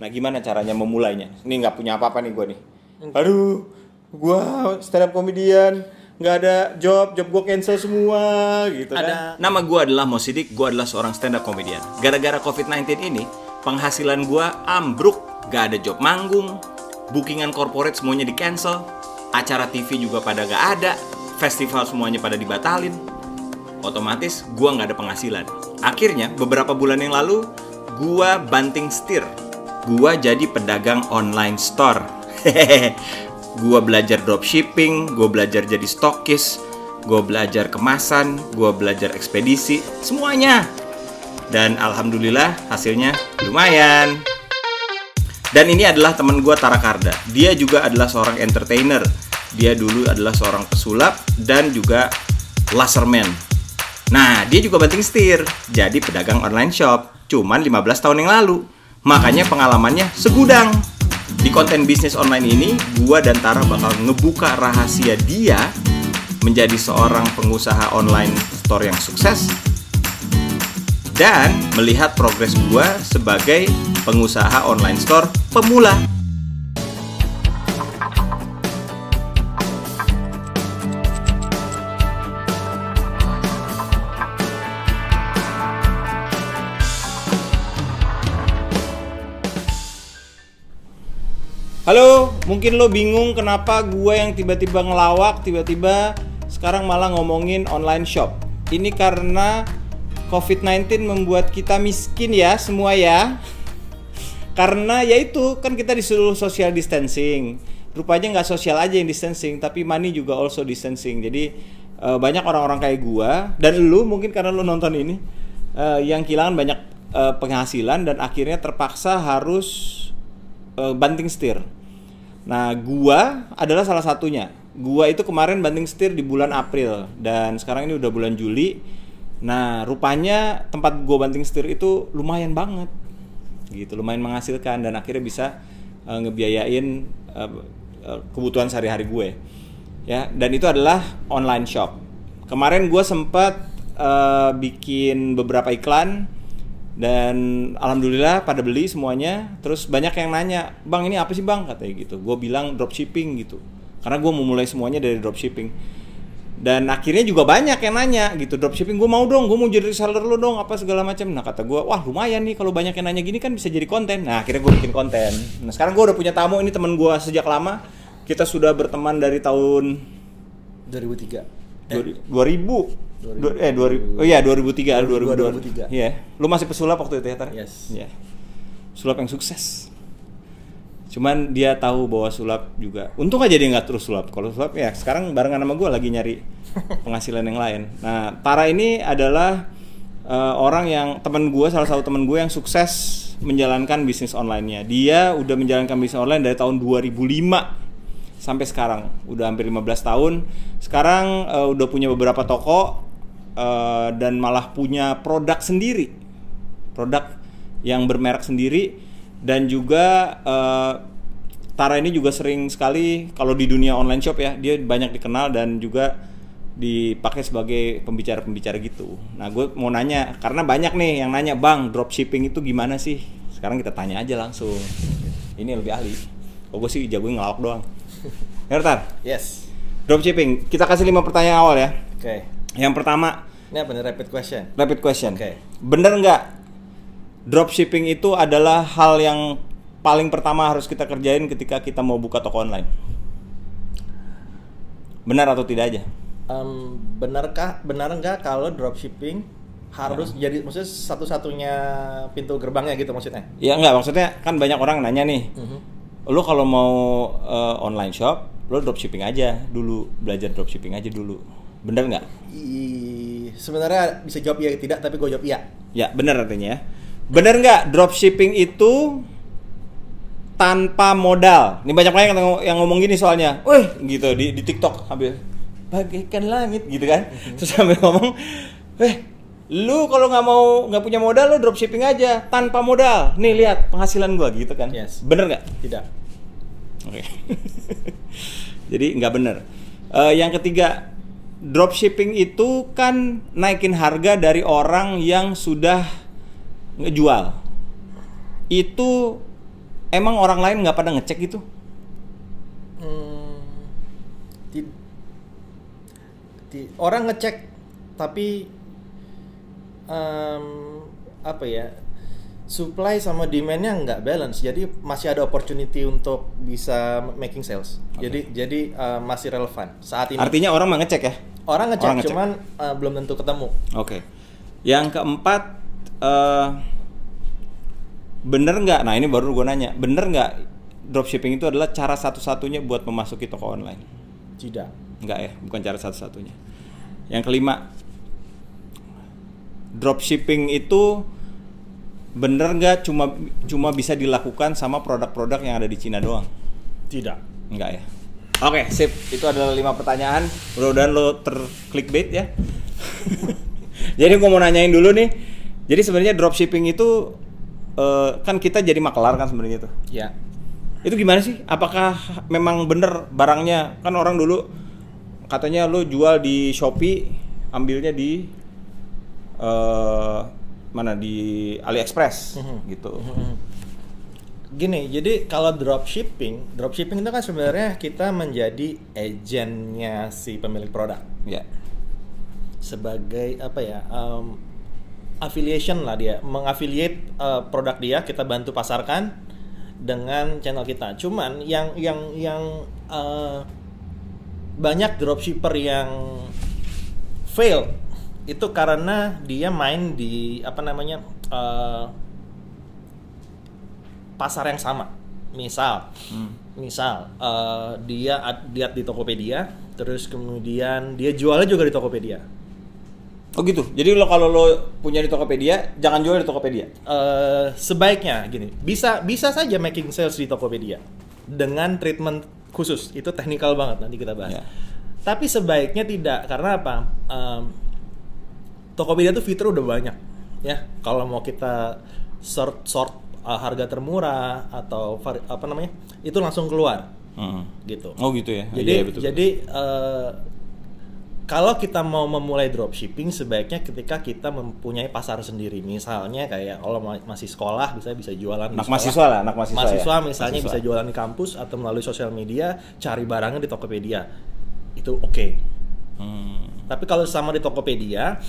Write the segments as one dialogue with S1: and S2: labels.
S1: Nah, gimana caranya memulainya? Ini nggak punya apa-apa nih gue nih. Aduh, gue stand up comedian, nggak ada job gue cancel semua gitu kan. Nama gue adalah Mo Sidik, gue adalah seorang stand up comedian. Gara-gara COVID-19 ini, penghasilan gue ambruk, gak ada job manggung, bookingan corporate semuanya di cancel, acara TV juga pada gak ada, festival semuanya pada dibatalin. Otomatis gue gak ada penghasilan. Akhirnya beberapa bulan yang lalu gue banting setir. Gue jadi pedagang online store. Gue belajar dropshipping, gue belajar jadi stokis, gue belajar kemasan, gue belajar ekspedisi, semuanya. Dan alhamdulillah hasilnya lumayan. Dan ini adalah teman gue Tara Karda. Dia juga adalah seorang entertainer. Dia dulu adalah seorang pesulap dan juga laserman. Nah, dia juga banting setir, jadi pedagang online shop. Cuman 15 tahun yang lalu. Makanya pengalamannya segudang. Di konten bisnis online ini, gue dan Tara bakal ngebuka rahasia dia menjadi seorang pengusaha online store yang sukses dan melihat progres gue sebagai pengusaha online store pemula. Halo, mungkin lo bingung kenapa gue yang tiba-tiba ngelawak, tiba-tiba sekarang malah ngomongin online shop. Ini karena COVID-19 membuat kita miskin ya semua ya. Karena ya itu kan kita disuruh social distancing. Rupanya nggak sosial aja yang distancing, tapi money juga also distancing. Jadi banyak orang-orang kayak gua dan lu mungkin karena lu nonton ini yang kehilangan banyak penghasilan dan akhirnya terpaksa harus banting setir. Nah, gua adalah salah satunya. Gua itu kemarin banting setir di bulan April dan sekarang ini udah bulan Juli. Nah, rupanya tempat gue banting setir itu lumayan banget, gitu, lumayan menghasilkan dan akhirnya bisa ngebiayain kebutuhan sehari-hari gue, ya. Dan itu adalah online shop. Kemarin gue sempat bikin beberapa iklan dan alhamdulillah pada beli semuanya. Terus banyak yang nanya, bang ini apa sih bang, katanya gitu. Gue bilang dropshipping gitu, karena gue mau mulai semuanya dari dropshipping. Dan akhirnya juga banyak yang nanya gitu, dropshipping gue mau dong, gue mau jadi reseller lo dong, apa segala macam. Nah kata gue, wah lumayan nih kalau banyak yang nanya gini kan bisa jadi konten. Nah akhirnya gue bikin konten. Nah sekarang gue udah punya tamu, ini teman gue sejak lama. Kita sudah berteman dari tahun
S2: 2003.
S1: 2000.
S2: 2000.
S1: Oh iya 2003.
S2: 2003.
S1: Iya. Lu masih pesulap waktu itu ya, Tar?
S2: Yes.
S1: Iya. Sulap yang sukses. Cuman dia tahu bahwa sulap juga. Untung aja dia nggak terus sulap. Kalau sulap ya sekarang barengan sama gue lagi nyari penghasilan yang lain. Nah, Tara ini adalah orang yang teman gue, salah satu teman gue yang sukses menjalankan bisnis online-nya. Dia udah menjalankan bisnis online dari tahun 2005 sampai sekarang. Udah hampir 15 tahun. Sekarang udah punya beberapa toko dan malah punya produk sendiri. Produk yang bermerek sendiri. Dan juga Tara ini juga sering sekali kalau di dunia online shop ya, dia banyak dikenal dan juga dipakai sebagai pembicara-pembicara gitu. Nah gue mau nanya, karena banyak nih yang nanya, bang dropshipping itu gimana sih? Sekarang kita tanya aja langsung. Ini yang lebih ahli. Oh gue sih jagoin ngelawak doang. Tar?
S2: Yes.
S1: Dropshipping, kita kasih 5 pertanyaan awal ya.
S2: Oke.
S1: Yang pertama,
S2: Ini apa nih, rapid question?
S1: rapid question.
S2: Oke.
S1: Bener nggak dropshipping itu adalah hal yang paling pertama harus kita kerjain ketika kita mau buka toko online? Benar atau tidak aja?
S2: Benar nggak kalau dropshipping harus jadi maksudnya satu-satunya pintu gerbangnya gitu maksudnya?
S1: Ya enggak, maksudnya kan banyak orang nanya nih, lo kalau mau online shop, lo dropshipping aja dulu, belajar dropshipping aja dulu. Bener nggak?
S2: Sebenarnya bisa jawab iya tidak, tapi gue jawab iya.
S1: Ya bener artinya ya. Bener nggak dropshipping itu tanpa modal? Ini banyak yang ngomong gini soalnya, weh gitu di TikTok sambil bagaikan langit gitu kan, terus sambil ngomong, weh lu kalau nggak punya modal, lu dropshipping aja tanpa modal. Nih lihat penghasilan gua gitu kan.
S2: Yes.
S1: Bener nggak?
S2: Tidak.
S1: Oke. Jadi nggak bener. Yang ketiga, dropshipping itu kan naikin harga dari orang yang sudah ngejual. Itu emang orang lain nggak pada ngecek gitu?
S2: Orang ngecek, tapi apa ya, supply sama demand-nya nggak balance, jadi masih ada opportunity untuk bisa making sales. Jadi masih relevan saat ini.
S1: Artinya orang mah ngecek ya?
S2: Orang ngecek. Cuman belum tentu ketemu.
S1: Oke. Yang keempat, bener nggak? Nah ini baru gue nanya, bener nggak dropshipping itu adalah cara satu-satunya buat memasuki toko online?
S2: Tidak.
S1: Enggak ya, bukan cara satu-satunya. Yang kelima, dropshipping itu bener nggak cuma bisa dilakukan sama produk-produk yang ada di Cina doang?
S2: Tidak.
S1: Enggak ya. Oke, sip. Itu adalah 5 pertanyaan. Mudah-mudahan lo terclickbait ya. Jadi gue mau nanyain dulu nih. Jadi sebenarnya dropshipping itu kan kita jadi makelar kan sebenarnya tuh.
S2: Ya.
S1: Itu gimana sih? Apakah memang bener barangnya? Kan orang dulu katanya lo jual di Shopee, ambilnya di mana, di AliExpress gitu.
S2: Gini, jadi kalau dropshipping itu kan sebenarnya kita menjadi agennya si pemilik produk.
S1: Ya.
S2: Sebagai apa ya? Affiliation lah dia, mengafiliate produk dia, kita bantu pasarkan dengan channel kita. Cuman yang banyak dropshipper yang fail itu karena dia main di pasar yang sama. Misal dia lihat di Tokopedia, terus kemudian dia jualnya juga di Tokopedia.
S1: Oh gitu. Jadi kalau lo punya di Tokopedia, jangan jual di Tokopedia.
S2: Sebaiknya gini, bisa saja making sales di Tokopedia dengan treatment khusus. Itu technical banget, nanti kita bahas.
S1: Yeah.
S2: Tapi sebaiknya tidak, karena apa? Tokopedia tuh fitur udah banyak, ya. Kalau mau kita sort harga termurah atau itu langsung keluar, gitu.
S1: Oh gitu ya.
S2: Jadi
S1: iya, betul.
S2: Kalau kita mau memulai dropshipping, sebaiknya ketika kita mempunyai pasar sendiri. Misalnya kayak kalau masih sekolah bisa jualan
S1: anak mahasiswa ya?
S2: Misalnya bisa jualan di kampus atau melalui sosial media, cari barangnya di Tokopedia. Itu oke. Tapi kalau sama di Tokopedia,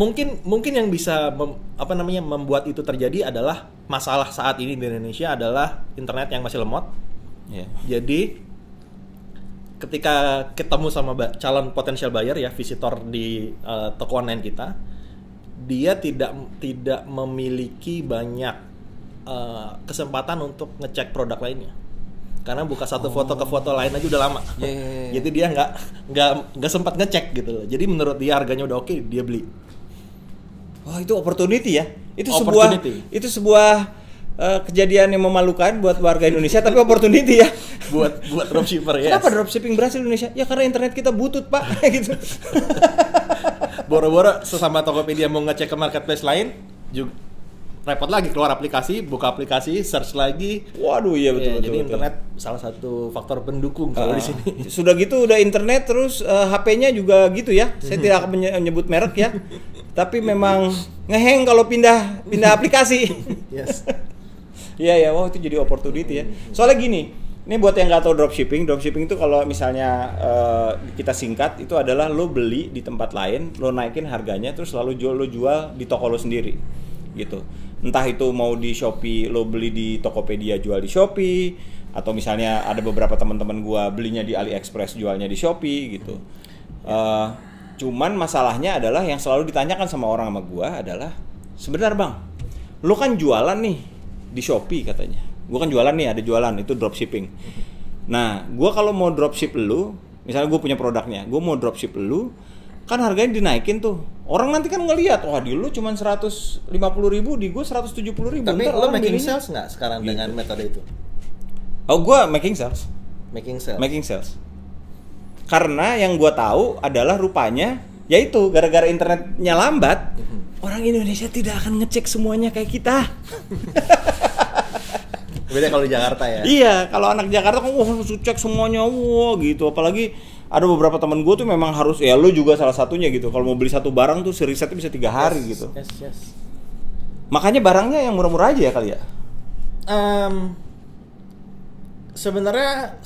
S2: mungkin yang bisa membuat itu terjadi adalah masalah saat ini di Indonesia adalah internet yang masih lemot.
S1: Yeah.
S2: Jadi ketika ketemu sama calon potensial buyer ya, visitor di toko online kita, dia tidak memiliki banyak kesempatan untuk ngecek produk lainnya, karena buka satu foto ke foto lain aja udah lama. Jadi dia nggak sempat ngecek gitu loh. Jadi menurut dia harganya udah oke, dia beli.
S1: Wah, itu opportunity ya. Itu sebuah kejadian yang memalukan buat warga Indonesia, tapi opportunity ya
S2: buat dropshipper ya.
S1: Kenapa dropshipping berhasil di Indonesia? Ya karena internet kita butut, Pak. Gitu.
S2: Boro-boro sesama Tokopedia mau ngecek ke marketplace lain, juga repot lagi, keluar aplikasi, buka aplikasi, search lagi.
S1: Waduh, iya betul.
S2: Jadi internet salah satu faktor pendukung kalau di sini.
S1: Sudah gitu udah internet, terus HP-nya juga gitu ya. Saya tidak akan menyebut merek ya. Tapi memang ngeheng kalau pindah aplikasi.
S2: Yes.
S1: Iya, wah itu jadi opportunity ya. Soalnya gini, ini buat yang nggak tahu dropshipping itu kalau misalnya kita singkat itu adalah lo beli di tempat lain, lo naikin harganya, terus lalu lo jual di toko lo sendiri, gitu. Entah itu mau di Shopee, lo beli di Tokopedia jual di Shopee, atau misalnya ada beberapa teman-teman gua belinya di AliExpress jualnya di Shopee, gitu. Cuman masalahnya adalah yang selalu ditanyakan sama orang sama gua adalah, sebentar bang, lo kan jualan nih di Shopee katanya. Gue kan jualan nih, ada jualan, itu dropshipping. Nah, gue kalau mau dropship lu, misalnya gue punya produknya, gue mau dropship lu, kan harganya dinaikin tuh. Orang nanti kan ngelihat, wah di lu cuma 150.000, di gue 170.000.
S2: Tapi lo making sales nggak sekarang gitu dengan metode itu?
S1: Oh, gue making sales.
S2: Making sales.
S1: Karena yang gue tahu adalah rupanya, yaitu gara-gara internetnya lambat, orang Indonesia tidak akan ngecek semuanya kayak kita.
S2: Beda kalau di Jakarta ya.
S1: Iya, kalau anak Jakarta kan harus cek semuanya, gitu. Apalagi ada beberapa teman gue tuh memang harus, ya lu juga salah satunya gitu. Kalau mau beli satu barang tuh risetnya bisa 3 hari gitu.
S2: Yes.
S1: Makanya barangnya yang murah-murah aja ya kali ya.
S2: Sebenarnya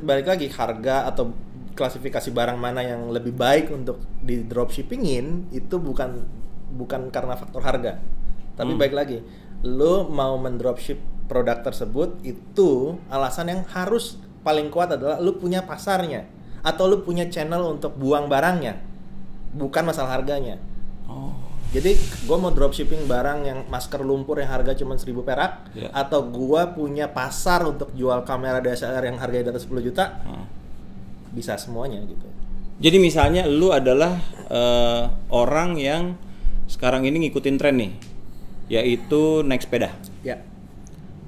S2: balik lagi harga atau klasifikasi barang mana yang lebih baik untuk di dropshippingin itu bukan karena faktor harga, tapi balik lagi lo mau mendropship produk tersebut itu alasan yang harus paling kuat adalah lo punya pasarnya atau lo punya channel untuk buang barangnya, bukan masalah harganya. Jadi gue mau dropshipping barang yang masker lumpur yang harga cuma 1.000 perak, atau gue punya pasar untuk jual kamera DSLR yang harganya di atas 10 juta, bisa semuanya gitu.
S1: Jadi misalnya lu adalah orang yang sekarang ini ngikutin tren nih, yaitu naik sepeda.
S2: Ya.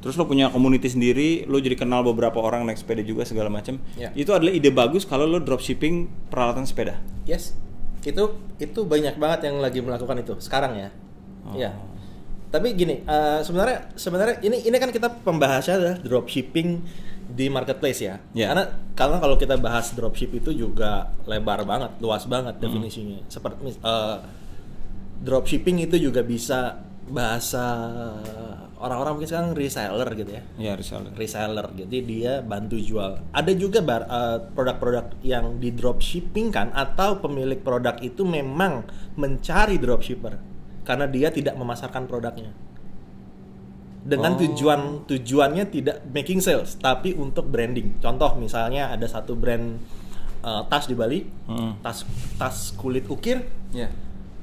S1: Terus lo punya community sendiri, lo jadi kenal beberapa orang naik sepeda juga segala macam.
S2: Ya.
S1: Itu adalah ide bagus kalau lo dropshipping peralatan sepeda.
S2: Yes. Itu banyak banget yang lagi melakukan itu sekarang ya. Ya. Tapi gini, sebenarnya ini kan kita pembahasnya adalah dropshipping di marketplace ya. Karena kalau kita bahas dropship itu juga lebar banget, luas banget definisinya. Seperti dropshipping itu juga bisa bahasa orang-orang mungkin sekarang reseller gitu ya.
S1: Iya, reseller.
S2: Jadi dia bantu jual. Ada juga produk-produk yang di dropshipping kan, atau pemilik produk itu memang mencari dropshipper karena dia tidak memasarkan produknya. Dengan tujuannya tidak making sales, tapi untuk branding. Contoh misalnya ada satu brand tas di Bali, tas kulit ukir,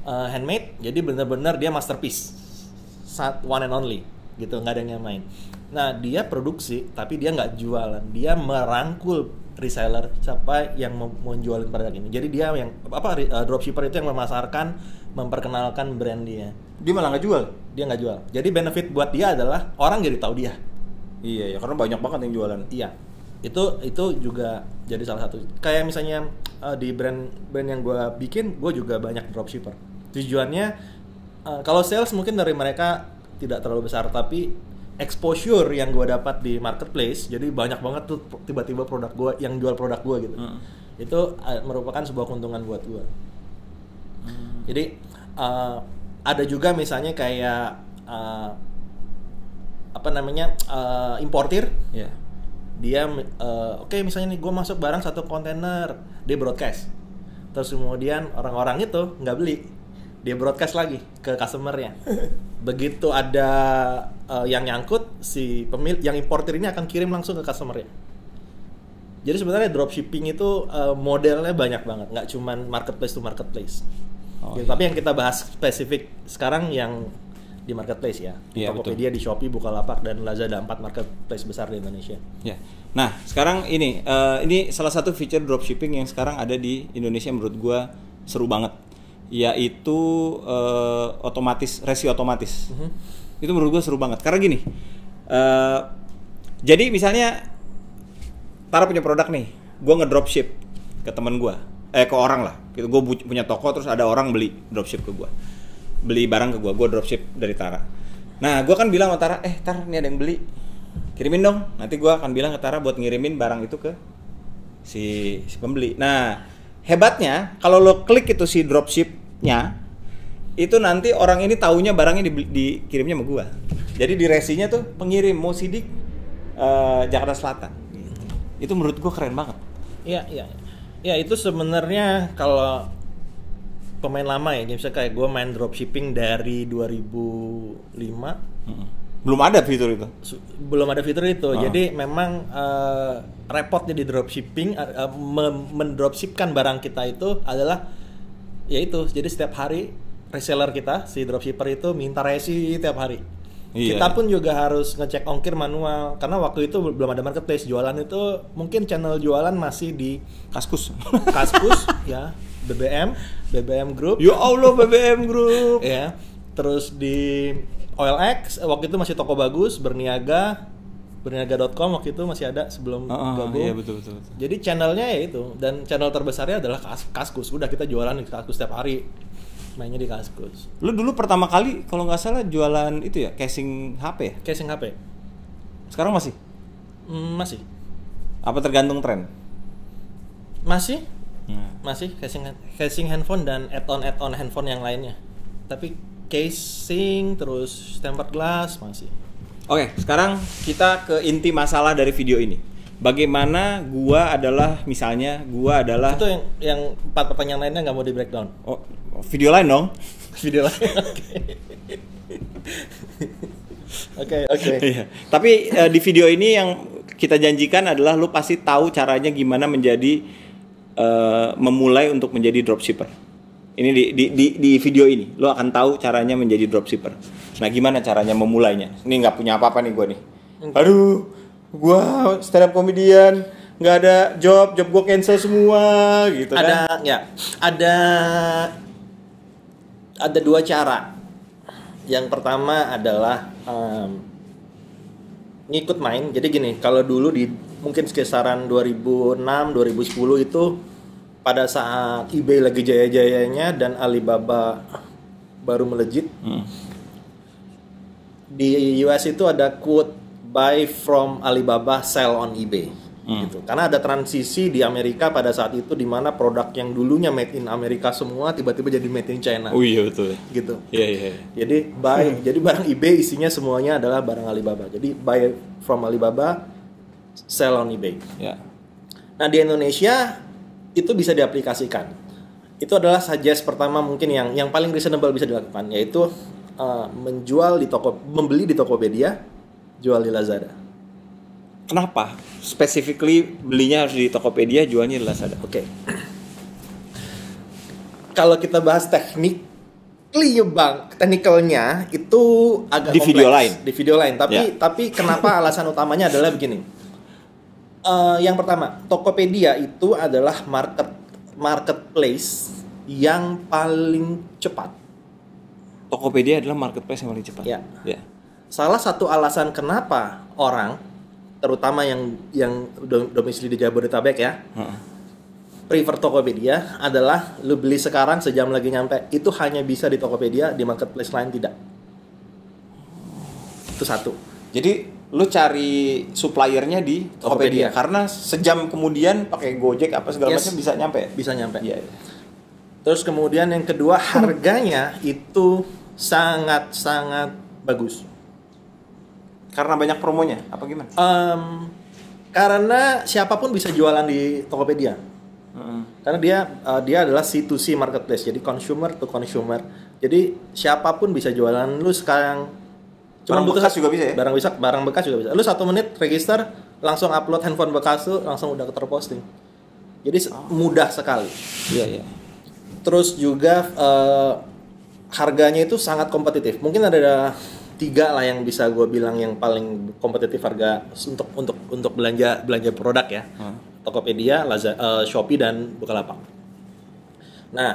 S2: handmade. Jadi benar-benar dia masterpiece, one and only gitu, nggak ada yang main. Nah dia produksi tapi dia nggak jualan, dia merangkul reseller siapa yang mau jualin produk ini. Jadi dia yang dropshipper itu yang memasarkan, memperkenalkan brand dia.
S1: Dia malah nggak jual.
S2: Dia nggak jual. Jadi benefit buat dia adalah orang jadi tahu dia.
S1: Iya ya, karena banyak banget yang jualan.
S2: Iya. Itu juga jadi salah satu. Kayak misalnya di brand yang gue bikin, gue juga banyak dropshipper. Tujuannya kalau sales mungkin dari mereka tidak terlalu besar, tapi exposure yang gue dapat di marketplace, jadi banyak banget tuh tiba-tiba produk gue yang jual produk gue gitu. Itu merupakan sebuah keuntungan buat gue. Jadi ada juga misalnya kayak importir. Dia misalnya nih gue masuk barang satu kontainer, dia broadcast. Terus kemudian orang-orang itu nggak beli, dia broadcast lagi ke customernya. Begitu ada yang nyangkut, si pemilik yang importer ini akan kirim langsung ke customernya. Jadi sebenarnya dropshipping itu modelnya banyak banget, nggak cuman marketplace to marketplace. Tapi yang kita bahas spesifik sekarang yang di marketplace ya. Tokopedia, di Shopee, Bukalapak, dan Lazada, 4 marketplace besar di Indonesia. Ya.
S1: Nah, sekarang ini salah satu feature dropshipping yang sekarang ada di Indonesia menurut gua seru banget, yaitu resi otomatis. Itu menurut gue seru banget karena gini, jadi misalnya Tara punya produk nih, gue ngedropship ke teman gue, ke orang lah gitu. Gue punya toko, terus ada orang beli dropship ke gue, beli barang ke gue dropship dari Tara. Nah gue kan bilang sama Tara, Tar, ini ada yang beli, kirimin dong. Nanti gue akan bilang ke Tara buat ngirimin barang itu ke si pembeli. Nah hebatnya kalau lo klik itu si dropshipnya, itu nanti orang ini taunya barangnya dikirimnya sama gua. Jadi di resinya tuh pengirim mau sidik Jakarta Selatan. Itu menurut gua keren banget.
S2: Iya. Ya itu sebenarnya kalau pemain lama ya, misalnya kayak gua main dropshipping dari 2005.
S1: Belum ada fitur itu.
S2: Jadi memang repotnya di dropshipping, mendropshipkan barang kita itu adalah yaitu, jadi setiap hari reseller kita, si dropshipper itu minta resi tiap hari. Kita pun juga harus ngecek ongkir manual, karena waktu itu belum ada marketplace. Jualan itu mungkin channel jualan masih di Kaskus ya, BBM Group.
S1: Ya Allah, BBM Group.
S2: Ya. Terus di OLX waktu itu masih Toko Bagus, berniaga.com waktu itu masih ada sebelum gabung.
S1: Iya betul.
S2: Jadi channelnya ya itu, dan channel terbesarnya adalah Kaskus. Udah kita jualan di Kaskus setiap hari, mainnya di Kaskus.
S1: Lu dulu pertama kali kalau nggak salah jualan itu ya, casing HP ya?
S2: Casing HP.
S1: Sekarang masih?
S2: Masih.
S1: Apa tergantung tren?
S2: Masih. Masih casing handphone dan add-on handphone yang lainnya. Tapi casing terus tempered glass masih.
S1: Oke, sekarang kita ke inti masalah dari video ini. Bagaimana gua adalah
S2: Itu yang 4 pertanyaan lainnya nggak mau di breakdown.
S1: Oh, video lain dong.
S2: Video lain. Oke.
S1: Iya. Tapi di video ini yang kita janjikan adalah lu pasti tahu caranya gimana menjadi memulai untuk menjadi dropshipper. Ini di video ini lu akan tahu caranya menjadi dropshipper. Nah, gimana caranya memulainya? Ini nggak punya apa-apa nih gua nih. Aduh, gua stand up comedian, nggak ada job gua cancel semua gitu kan.
S2: Ada 2 cara. Yang pertama adalah ngikut main. Jadi gini, kalau dulu di mungkin sekisaran 2006, 2010 itu pada saat eBay lagi jaya-jayanya dan Alibaba baru melejit. Di US itu ada quote buy from Alibaba, sell on eBay. Gitu. Karena ada transisi di Amerika pada saat itu di mana produk yang dulunya made in Amerika semua tiba-tiba jadi made in China.
S1: Oh iya betul.
S2: Gitu.
S1: Iya.
S2: Jadi jadi barang eBay isinya semuanya adalah barang Alibaba. Jadi buy from Alibaba, sell on eBay.
S1: Ya.
S2: Nah, di Indonesia itu bisa diaplikasikan. Itu adalah suggest pertama mungkin yang paling reasonable bisa dilakukan, yaitu membeli di Tokopedia, jual di Lazada.
S1: Kenapa? Specifically belinya harus di Tokopedia, jualnya di Lazada.
S2: Oke. Kalau kita bahas technicalnya itu agak
S1: di
S2: kompleks.
S1: Di
S2: video lain. Tapi kenapa alasan utamanya adalah begini. Yang pertama, Tokopedia itu adalah marketplace yang paling cepat.
S1: Tokopedia adalah marketplace yang paling cepat.
S2: Ya.
S1: Ya.
S2: Salah satu alasan kenapa orang terutama yang domisili di Jabodetabek ya, prefer Tokopedia adalah lu beli sekarang sejam lagi nyampe. Itu hanya bisa di Tokopedia, di marketplace lain tidak. Itu satu.
S1: Jadi lu cari suppliernya di Tokopedia karena sejam kemudian pakai Gojek apa segala macam bisa nyampe.
S2: Bisa nyampe.
S1: Iya.
S2: Terus kemudian yang kedua, harganya itu sangat bagus.
S1: Karena banyak promonya, apa gimana?
S2: Karena siapapun bisa jualan di Tokopedia. Karena dia adalah C2C marketplace, jadi consumer to consumer. Jadi siapapun bisa jualan. Lu sekarang
S1: barang bekas juga bisa ya?
S2: Barang bekas juga bisa. Lu 1 menit register, langsung upload handphone bekas lu, langsung udah terposting. Jadi mudah sekali.
S1: Iya.
S2: Terus juga harganya itu sangat kompetitif. Mungkin ada 3 lah yang bisa gue bilang yang paling kompetitif harga untuk belanja produk ya. Tokopedia, Shopee dan Bukalapak. Nah,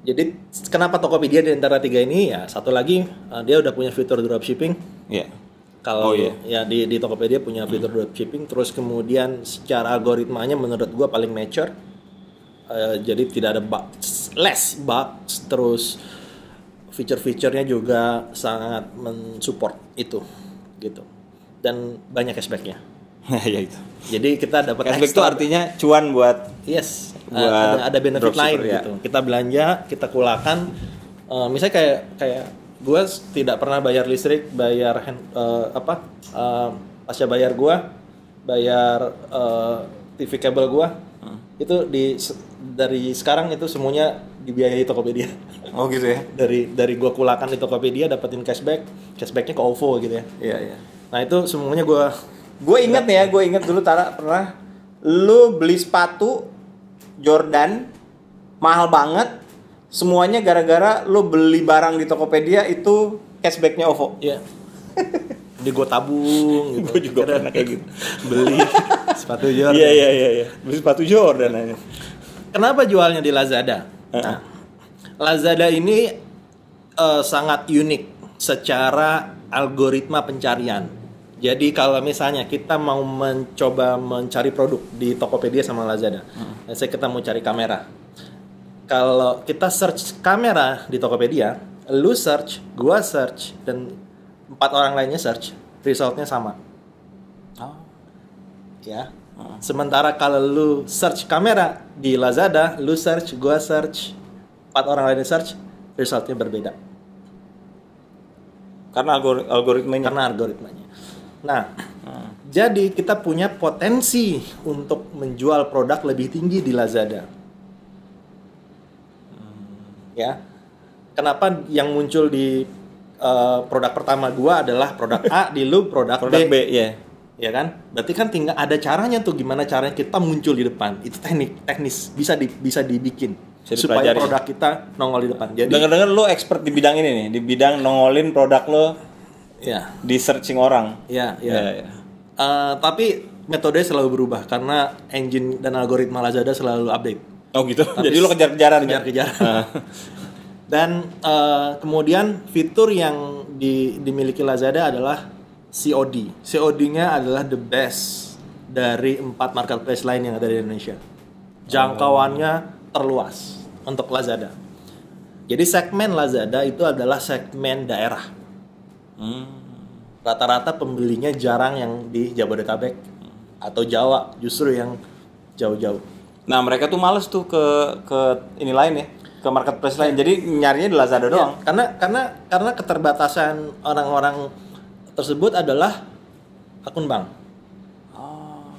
S2: jadi kenapa Tokopedia di antara 3 ini? Ya satu lagi dia udah punya fitur dropshipping.
S1: Iya.
S2: Kalau ya di Tokopedia punya fitur dropshipping. Terus kemudian secara algoritmanya menurut gue paling mature. Jadi tidak ada less bugs. Terus feature-featurenya juga sangat mensupport itu gitu, dan banyak cashbacknya.
S1: Ya itu.
S2: Jadi kita dapat
S1: cashback itu artinya cuan buat
S2: ada benefit lain
S1: ya.
S2: Gitu. Kita belanja, kita kulakan. Misalnya kayak gue tidak pernah bayar listrik, bayar pasca bayar gue, bayar TV kabel gue. Itu dari sekarang itu semuanya dibiayai Tokopedia.
S1: Oh gitu ya.
S2: Dari gua kulakan di Tokopedia dapetin cashbacknya ke OVO gitu ya.
S1: Iya.
S2: Nah itu semuanya gue
S1: ingat dulu Tara pernah lu beli sepatu Jordan mahal banget, semuanya gara-gara lu beli barang di Tokopedia itu cashbacknya OVO.
S2: Iya. Jadi gue tabung gitu.
S1: Gue juga pernah kayak gitu.
S2: Beli sepatu Jordan.
S1: Iya. Beli sepatu Jordan aja.
S2: Kenapa jualnya di Lazada? Nah, Lazada ini sangat unik secara algoritma pencarian. Jadi kalau misalnya kita mau mencoba mencari produk di Tokopedia sama Lazada, misalnya kita mau cari kamera. Kalau kita search kamera di Tokopedia, lu search, gua search, dan 4 orang lainnya search, resultnya sama. Ya. Sementara kalau lu search kamera di Lazada, lu search, gua search, 4 orang lainnya search, resultnya berbeda.
S1: Karena algoritmanya.
S2: Karena algoritmanya. Nah, jadi kita punya potensi untuk menjual produk lebih tinggi di Lazada. Ya. Kenapa yang muncul di produk pertama gua adalah produk A, di lu produk
S1: B, ya.
S2: Ya kan? Berarti kan tinggal ada caranya tuh, gimana caranya kita muncul di depan. Itu teknis bisa dibikin supaya produk kita nongol di depan. Jadi
S1: dengar-dengar lu expert di bidang ini nih, di bidang nongolin produk lo
S2: ya,
S1: di searching orang.
S2: Ya. Tapi metode selalu berubah karena engine dan algoritma Lazada selalu update.
S1: Oh gitu. Jadi lo kejar-kejaran.
S2: Dan kemudian fitur yang dimiliki Lazada adalah COD. COD-nya adalah the best dari 4 marketplace lain yang ada di Indonesia. Jangkauannya terluas untuk Lazada. Jadi segmen Lazada itu adalah segmen daerah. Rata-rata pembelinya jarang yang di Jabodetabek atau Jawa, justru yang jauh-jauh.
S1: Nah, mereka tuh males tuh ke ini lain ya, ke marketplace lain. Jadi nyarinya di Lazada doang.
S2: Karena keterbatasan orang-orang tersebut adalah akun bank.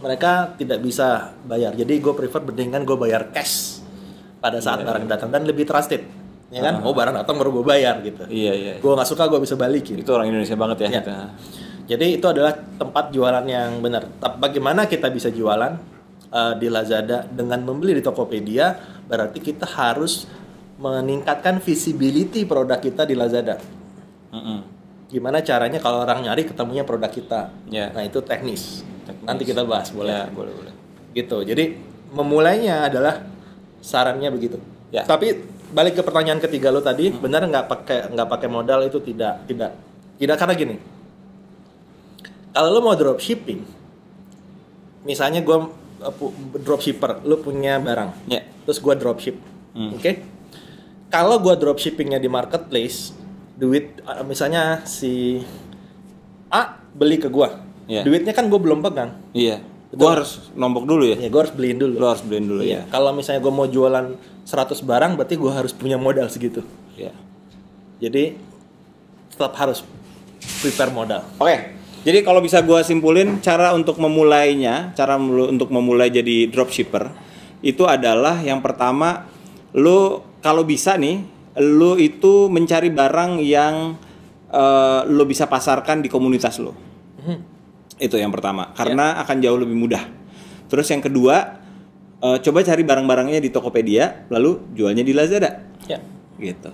S2: Mereka tidak bisa bayar. Jadi gue prefer mendingan gue bayar cash pada saat barang datang dan lebih trusted. Ya kan? Oh, barang datang baru gue bayar gitu.
S1: Iya.
S2: Gue nggak suka gue bisa balikin.
S1: Itu orang Indonesia banget ya.
S2: Jadi itu adalah tempat jualan yang benar. Bagaimana kita bisa jualan di Lazada dengan membeli di Tokopedia? Berarti kita harus meningkatkan visibility produk kita di Lazada. Gimana caranya kalau orang nyari ketemunya produk kita? Nah itu teknis. Nanti kita bahas, boleh?
S1: Ya, boleh.
S2: Gitu. Jadi memulainya adalah sarannya begitu.
S1: Ya.
S2: Tapi balik ke pertanyaan ketiga lo tadi, benar nggak pakai modal itu tidak karena gini. Kalau lo mau dropshipping, misalnya gue dropshipper, lo punya barang, terus gue dropship, oke? Kalau gue dropshippingnya di marketplace, duit misalnya si A beli ke gue, duitnya kan gue belum pegang.
S1: Iya. Gue harus nombok dulu ya.
S2: Iya, gue harus beliin dulu.
S1: Lo harus beliin dulu ya.
S2: Kalau misalnya gue mau jualan 100 barang, berarti gue harus punya modal segitu.
S1: Iya.
S2: Jadi tetap harus prepare modal.
S1: Oke. Jadi kalau bisa gue simpulin, cara untuk memulainya, untuk memulai jadi dropshipper itu adalah yang pertama, lo kalau bisa nih, lo itu mencari barang yang lo bisa pasarkan di komunitas lo. Itu yang pertama, karena akan jauh lebih mudah. Terus yang kedua, coba cari barang-barangnya di Tokopedia, lalu jualnya di Lazada. Gitu.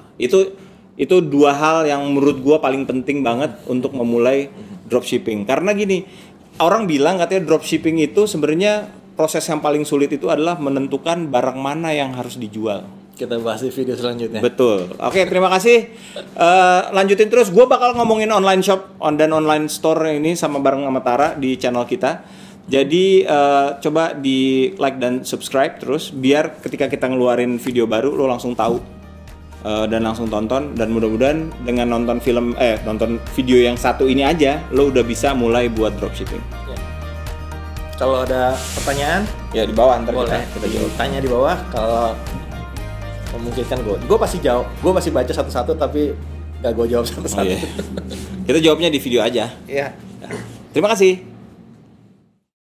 S1: Itu dua hal yang menurut gue paling penting banget untuk memulai dropshipping. Karena gini, orang bilang katanya dropshipping itu sebenarnya proses yang paling sulit itu adalah menentukan barang mana yang harus dijual.
S2: Kita bahas di video selanjutnya.
S1: Betul. Oke, terima kasih. Lanjutin terus. Gue bakal ngomongin online shop dan online store ini sama bareng sama Tara di channel kita. Jadi coba di like dan subscribe terus biar ketika kita ngeluarin video baru lo langsung tahu dan langsung tonton, dan mudah-mudahan dengan nonton video yang satu ini aja lo udah bisa mulai buat dropshipping.
S2: Kalau ada pertanyaan
S1: ya di bawah ntar
S2: boleh
S1: kita jawab.
S2: Tanya di bawah. Kalau memungkinkan gue pasti jawab. Gue pasti baca satu-satu tapi gak gue jawab satu-satu.
S1: Kita jawabnya di video aja.
S2: Iya.
S1: Terima kasih.